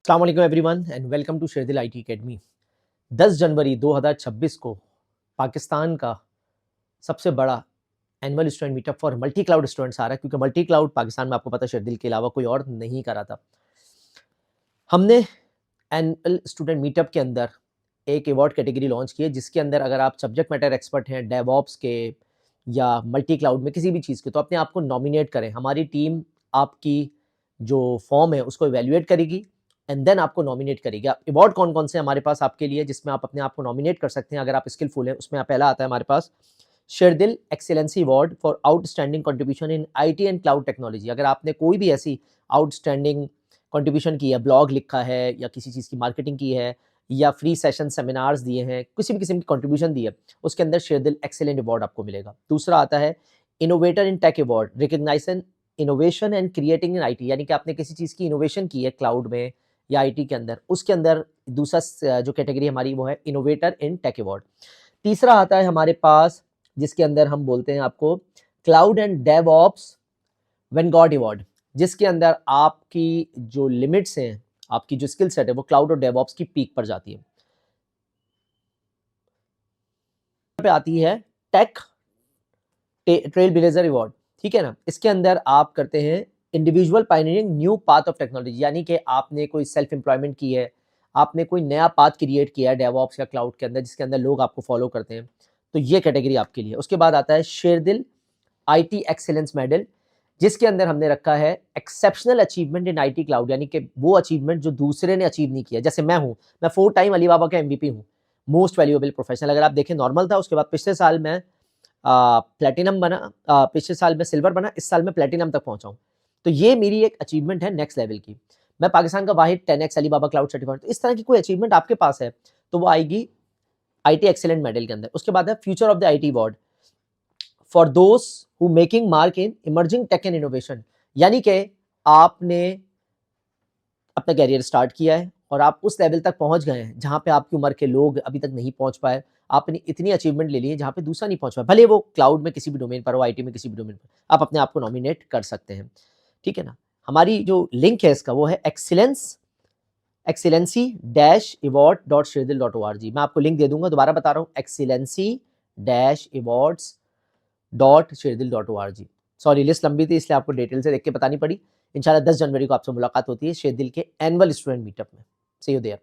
अस्सलाम वालेकुम everyone and welcome to Sherdil IT academy. 10 जनवरी 2026 को पाकिस्तान का सबसे बड़ा annual student meetup for multi cloud students आ रहा है, क्योंकि मल्टी क्लाउड पाकिस्तान में आपको पता है शेरदिल के अलावा कोई और नहीं करा था। हमने एनुअल स्टूडेंट मीटअप के अंदर एक अवार्ड कैटेगरी लॉन्च की है, जिसके अंदर अगर आप सब्जेक्ट मैटर एक्सपर्ट हैं डेवऑप्स के या मल्टी क्लाउड में किसी भी चीज़ के, तो अपने आप को नॉमिनेट करें। हमारी टीम आपकी जो फॉर्म है उसको इवेल्युएट करेगी एंड देन आपको नॉमिनेट करेगी। अवार्ड कौन कौन से हमारे पास आपके लिए जिसमें आप अपने आप को नॉमिनेट कर सकते हैं अगर आप स्किलफुल हैं, उसमें पहला आता है हमारे पास Sherdil excellency award for outstanding contribution in IT and cloud technology. अगर आपने कोई भी ऐसी आउटस्टैंडिंग कंट्रीब्यूशन की है, ब्लॉग लिखा है या किसी चीज़ की मार्केटिंग की है या फ्री सेशन सेमिनार्स दिए हैं, किसी भी किस्म की कंट्रीब्यूशन दी है, उसके अंदर शेरदिल एक्सीलेंट अवार्ड आपको मिलेगा। दूसरा आता है innovator in tech award, recognition innovation and creating in IT, यानी कि आपने किसी चीज़ की इनोवेशन की है क्लाउड में या आईटी के अंदर, उसके अंदर दूसरा जो कैटेगरी हमारी वो है इनोवेटर इन टेक अवार्ड। तीसरा आता है हमारे पास जिसके अंदर हम बोलते हैं आपको क्लाउड एंड डेवऑप्स वेनगॉड अवार्ड, जिसके अंदर आपकी जो लिमिट्स हैं, आपकी जो स्किल सेट है वो क्लाउड और डेवऑप्स की पीक पर जाती है। पे आती है टेक ट्रेल ब्लेजर अवार्ड, ठीक है ना। इसके अंदर आप करते हैं individual pioneering new path of technology, यानी कि आपने कोई सेल्फ एम्प्लॉयमेंट की है, आपने कोई नया पाथ क्रिएट किया है डेवऑप्स या क्लाउड के अंदर, जिसके अंदर लोग आपको फॉलो करते हैं, तो ये कैटेगरी आपके लिए। उसके बाद आता है शेरदिल आईटी एक्सीलेंस मेडल, जिसके अंदर हमने रखा है exceptional achievement in IT cloud, यानी कि वो अचीवमेंट जो दूसरे ने अचीव नहीं किया। जैसे मैं 4 टाइम अलीबाबा का एमवीपी हूँ, मोस्ट वैल्यूएबल प्रोफेशनल। अगर आप देखें नॉर्मल था, उसके बाद पिछले साल मैं प्लेटिनम बना, पिछले साल में सिल्वर बना, इस साल में प्लेटिनम तक पहुंचा हूं। तो ये मेरी एक अचीवमेंट है नेक्स्ट लेवल की। मैं पाकिस्तान का वाहिद 10x अलीबाबा क्लाउड सर्टिफाइड। तो इस तरह की कोई अचीवमेंट आपके पास है तो वो आएगी आईटी एक्सीलेंट मेडल के अंदर। उसके बाद है future of the IT award for those who making mark in emerging tech and innovation, यानी कि आपने अपना कैरियर स्टार्ट किया है और आप उस लेवल तक पहुंच गए हैं जहां पे आपकी उम्र के लोग अभी तक नहीं पहुंच पाए। आपने इतनी अचीवमेंट ले ली है जहां पे दूसरा नहीं पहुंच पाया, भले वो क्लाउड में किसी भी डोमेन पर हो, आईटी में किसी भी डोमेन पर, आप अपने आप को नॉमिनेट कर सकते हैं, ठीक है ना। हमारी जो लिंक है इसका वो है एक्सीलेंसी डैश अवार्ड डॉट शेरदिल डॉट ORG। मैं आपको लिंक दे दूंगा, दोबारा बता रहा हूँ, एक्सीलेंसी डैश अवार्ड्स डॉट शेरदिल डॉट ORG। सॉरी, लिस्ट लंबी थी इसलिए आपको डिटेल से देख के बतानी पड़ी। इंशाल्लाह 10 जनवरी को आपसे मुलाकात होती है शेरदिल के एनुअल स्टूडेंट मीटअप में। सी यू देयर।